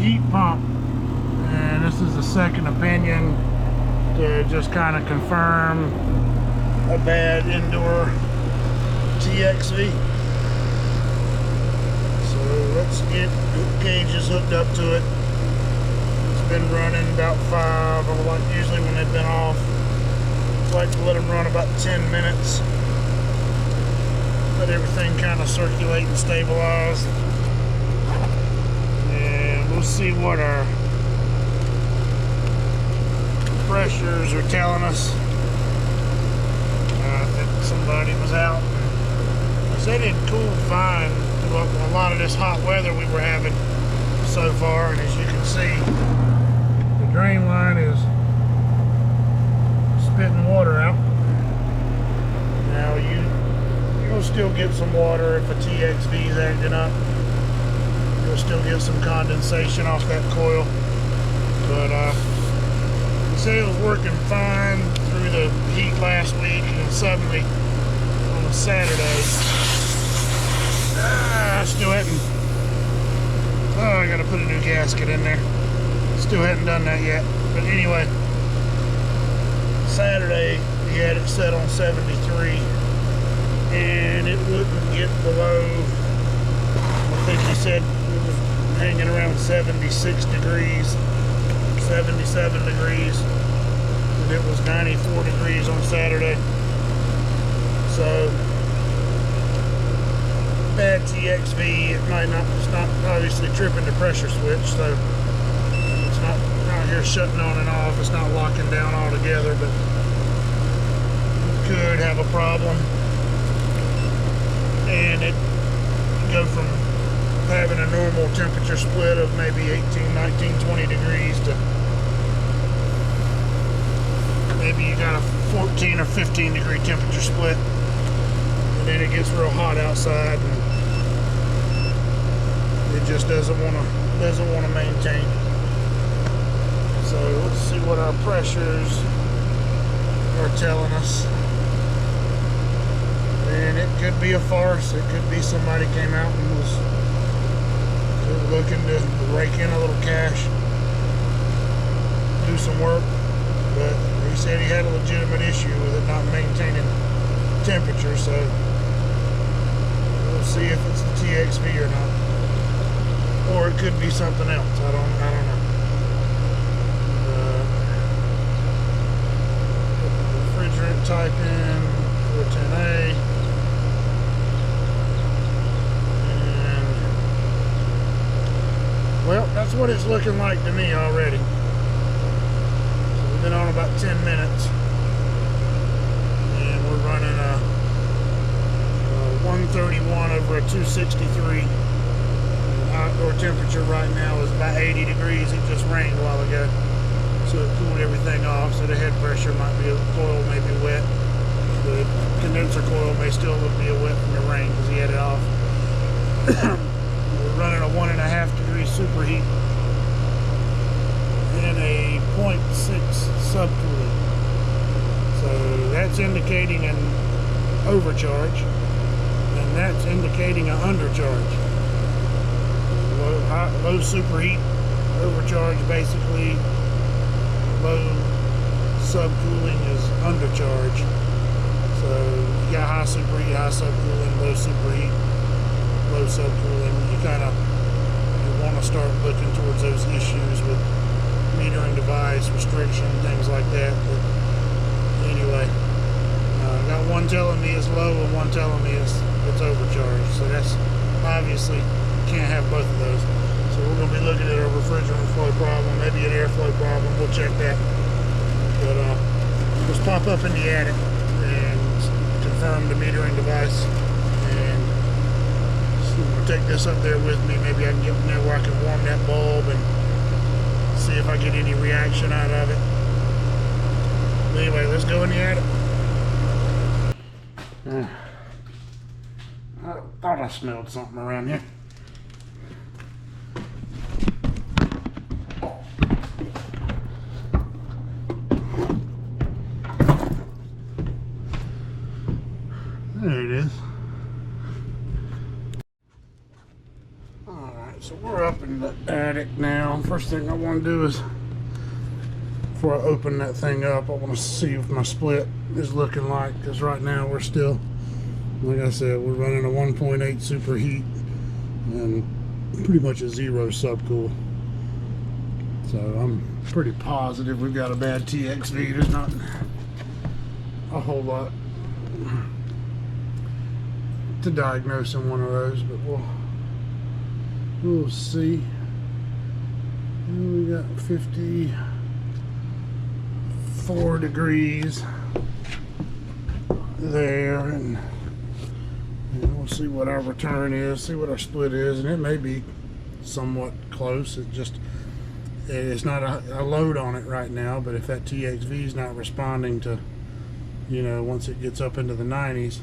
heat pump, and this is a second opinion to just kind of confirm a bad indoor TXV. So let's get the gauges hooked up to it. It's been running about 5. I like usually when they've been off, I like to let them run about 10 minutes. Let everything kind of circulate and stabilize. And we'll see what our pressures are telling us. I think somebody was out. I said it'd cool fine through a lot of this hot weather we were having so far, and as you can see, the drain line is spitting water out. Now you'll still get some water if a TXV is acting up. You'll still get some condensation off that coil, but he said it was working fine through the heat last week, and suddenly on a Saturday, still hadn't. Oh, I gotta put a new gasket in there. Still hadn't done that yet. But anyway, Saturday he had it set on 73, and it wouldn't get below, I think he said it was hanging around 76 degrees, 77 degrees, and it was 94 degrees on Saturday. So bad TXV, it might not, it's not obviously tripping the pressure switch, so it's not out here shutting on and off, it's not locking down altogether, but it could have a problem. And it go from having a normal temperature split of maybe 18, 19, 20 degrees to maybe you got a 14 or 15 degree temperature split, and then it gets real hot outside and it just doesn't want to maintain. So let's see what our pressures are telling us. And it could be a farce. It could be somebody came out and was looking to rake in a little cash, do some work. But he said he had a legitimate issue with it not maintaining temperature, so we'll see if it's the TXV or not. Or it could be something else. I don't know. Refrigerant type in 410A. And well, that's what it's looking like to me already. So we've been on about 10 minutes. And we're running a 131 over a 263. Outdoor temperature right now is about 80 degrees. It just rained a while ago, so it cooled everything off. So the head pressure might be, the coil may be wet. The condenser coil may still be wet from the rain because he had it off. We're running a 1.5 degree superheat and a 0.6 subcooling. So that's indicating an overcharge, and that's indicating an undercharge. Low superheat, overcharge basically. Low subcooling is undercharge. So you got high superheat, high subcooling, low superheat, low subcooling. You want to start looking towards those issues with metering device, restriction, things like that. But anyway, I got one telling me it's low and one telling me it's overcharged. So that's obviously can't have both of those. So we're going to be looking at a refrigerant flow problem, maybe an airflow problem. We'll check that. But let's pop up in the attic and confirm the metering device. And so we'll take this up there with me. Maybe I can get in there where I can warm that bulb and see if I get any reaction out of it. But anyway, let's go in the attic. I thought I smelled something around here. There it is. Alright, so we're up in the attic now. First thing I want to do is, before I open that thing up, I want to see if my split is looking like, because right now we're still, like I said, we're running a 1.8 superheat and pretty much a 0 subcool. So I'm pretty positive we've got a bad TXV. There's not a whole lot to diagnose in one of those, but we'll see. And we got 54 degrees there, and we'll see what our return is, see what our split is, and it may be somewhat close. It's not a load on it right now, but if that TXV is not responding to, once it gets up into the 90s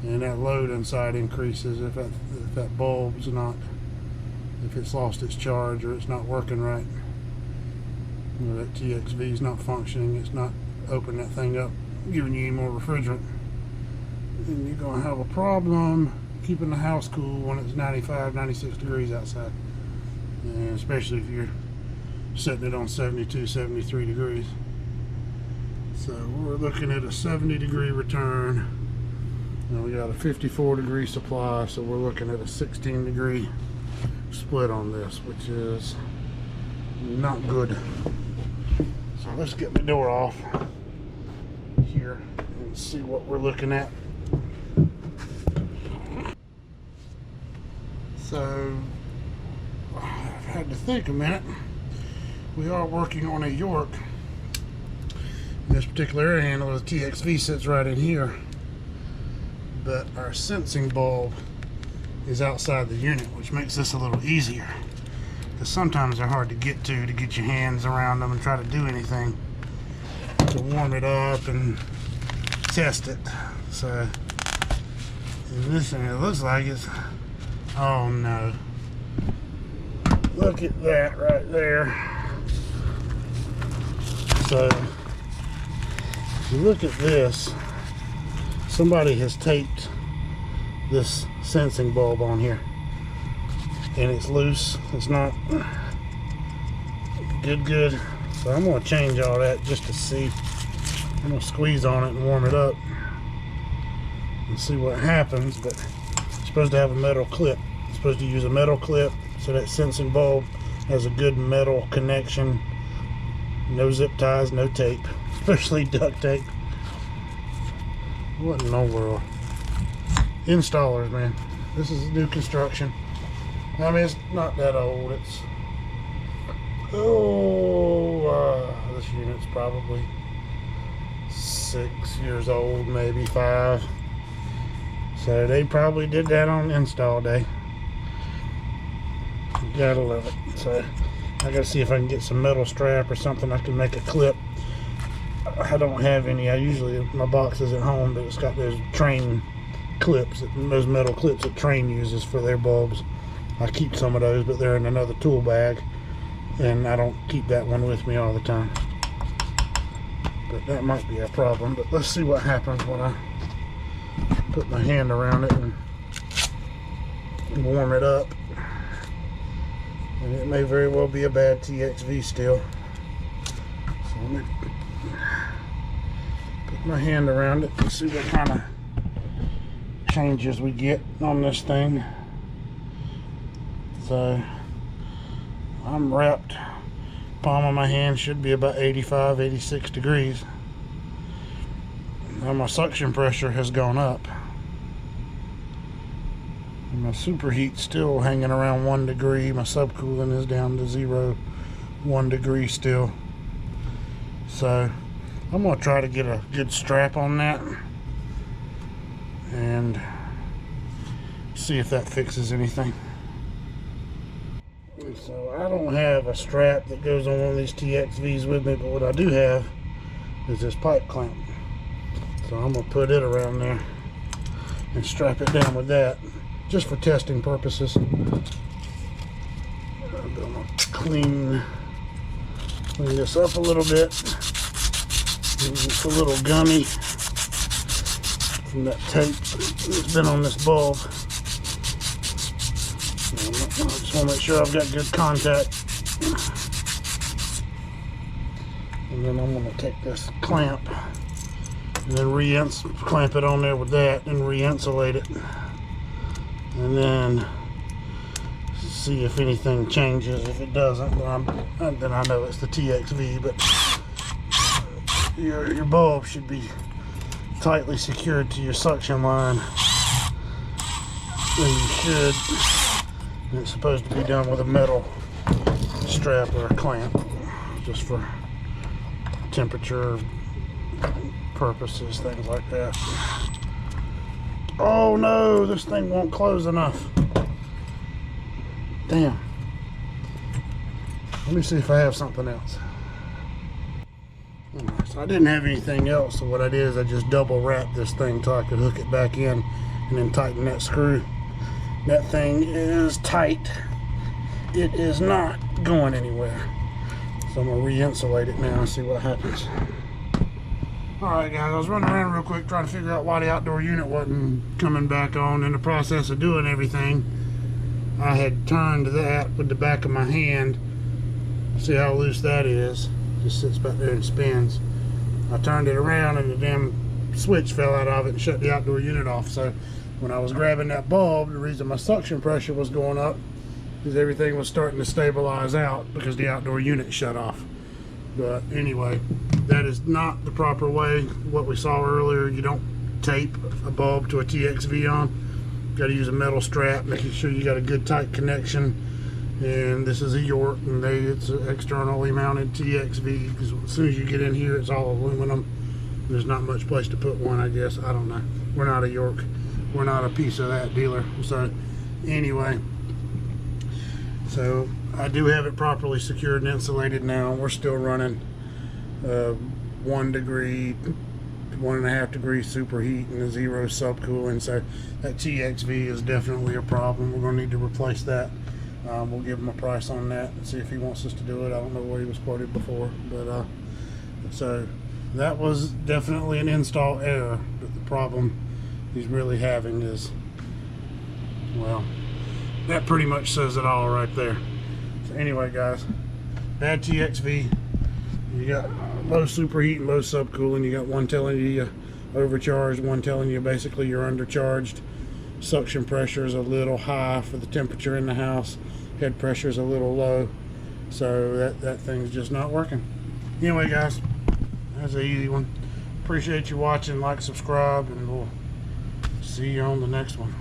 and that load inside increases, if that bulb's not, if it's lost its charge or it's not working right, that TXV is not functioning, it's not opening that thing up, giving you any more refrigerant, and you're going to have a problem keeping the house cool when it's 95, 96 degrees outside, and especially if you're setting it on 72, 73 degrees. So we're looking at a 70 degree return, and we got a 54 degree supply, so we're looking at a 16 degree split on this, which is not good. So let's get the door off here and see what we're looking at. So I've had to think a minute. We are working on a York. This particular air handler, the TXV sits right in here, but our sensing bulb is outside the unit, which makes this a little easier, because sometimes they're hard to get your hands around them and try to do anything to warm it up and test it. So in this thing, it looks like it's, oh no, look at that right there. So if you look at this, somebody has taped this sensing bulb on here, and it's loose. It's not good. So I'm going to change all that just to see. I'm going to squeeze on it and warm it up and see what happens. But it's supposed to have a metal clip. It's supposed to use a metal clip so that sensing bulb has a good metal connection. No zip ties, no tape, especially duct tape. What in the world? Installers, man. This is new construction. I mean, it's not that old. It's, this unit's probably 6 years old, maybe 5. So they probably did that on install day. Gotta love it. So I gotta see if I can get some metal strap or something I can make a clip. I don't have any. My box is at home, but it's got those train clips, those metal clips that Train uses for their bulbs. I keep some of those, but they're in another tool bag, and I don't keep that one with me all the time. But that might be a problem. But let's see what happens when I put my hand around it and warm it up. And it may very well be a bad TXV still. So let me put my hand around it and see what kind of changes we get on this thing. So I'm wrapped. Palm of my hand should be about 85, 86 degrees. Now my suction pressure has gone up. My superheat's still hanging around 1 degree. My subcooling is down to 0, 1 degree still. So I'm going to try to get a good strap on that and see if that fixes anything. So I don't have a strap that goes on one of these TXVs with me, but what I do have is this pipe clamp. So I'm going to put it around there and strap it down with that, just for testing purposes. I'm going to clean this up a little bit. It's a little gummy from that tape that's been on this bulb. I just want to make sure I've got good contact. And then I'm going to take this clamp and then clamp it on there with that and re-insulate it. And then see if anything changes. If it doesn't, then I know it's the TXV, but your bulb should be tightly secured to your suction line. Then you should. And it's supposed to be done with a metal strap or a clamp, just for temperature purposes, things like that. Oh no, this thing won't close enough. Damn. Let me see if I have something else. So I didn't have anything else, so what I did is I just double wrapped this thing so I could hook it back in and then tighten that screw. That thing is tight. It is not going anywhere. So I'm gonna re-insulate it now and see what happens. Alright guys, I was running around real quick trying to figure out why the outdoor unit wasn't coming back on. In the process of doing everything, I had turned that with the back of my hand. See how loose that is? Just sits back there and spins. I turned it around and the damn switch fell out of it and shut the outdoor unit off. So when I was grabbing that bulb, the reason my suction pressure was going up is everything was starting to stabilize out because the outdoor unit shut off. But anyway, that is not the proper way. What we saw earlier, you don't tape a bulb to a TXV on. You got to use a metal strap, making sure you got a good tight connection. And this is a York, and it's an externally mounted TXV, because as soon as you get in here, it's all aluminum. There's not much place to put one, I guess. I don't know. We're not a York. We're not a piece of that dealer. So anyway, so I do have it properly secured and insulated now. We're still running 1 degree, 1.5 degree superheat and a 0 subcooling. So that TXV is definitely a problem. We're going to need to replace that. We'll give him a price on that and see if he wants us to do it. I don't know what he was quoted before, but so that was definitely an install error. But the problem he's really having is, well, that pretty much says it all right there. So anyway guys, bad TXV. You got low superheat and low subcooling. You got one telling you you're overcharged, one telling you basically you're undercharged. Suction pressure is a little high for the temperature in the house. Head pressure is a little low. So that thing's just not working. Anyway guys, that's an easy one. Appreciate you watching. Like, subscribe, and we'll see you on the next one.